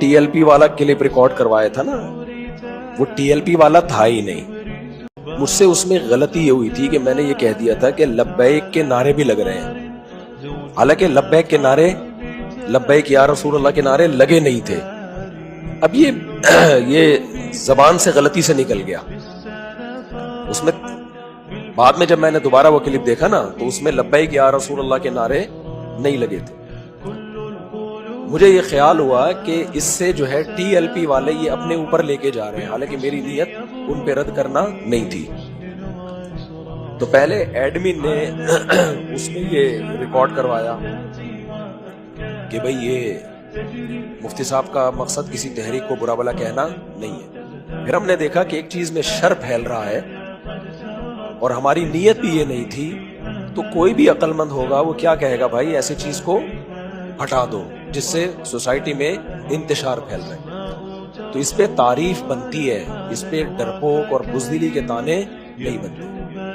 TLP वाला clip record करवाया था ना, वो TLP वाला था ही नहीं। मुझसे उसमें गलती ये हुई थी कि मैंने ये कह दिया था कि लब्बैक के नारे भी लग रहे हैं, हालांकि लब्बैक के नारे, लब्बैक या रसूल अल्लाह के नारे लगे नहीं थे। अब ये जबान से गलती से निकल गया। उसमें बाद में जब मैंने दोबारा वो क्लिप देखा ना, तो उसमें लब्बैक या रसूल अल्लाह के नारे नहीं लगे थे। मुझे ये ख्याल हुआ कि इससे जो है TLP वाले ये अपने ऊपर लेके जा रहे हैं, हालांकि मेरी नीयत उन पे रद्द करना नहीं थी। तो पहले एडमिन ने उसमें ये रिकॉर्ड करवाया कि भाई ये मुफ्ती साहब का मकसद किसी तहरीक को बुरा भला कहना नहीं है। फिर हमने देखा कि एक चीज में शर फैल रहा है और हमारी नीयत भी ये नहीं थी, तो कोई भी अक्लमंद होगा वो क्या कहेगा, भाई ऐसी चीज को हटा दो जिससे सोसाइटी में इंतशार फैल रहा है। तो इस पे तारीफ बनती है, इस पे डरपोक और बुज़दिली के ताने नहीं बनते।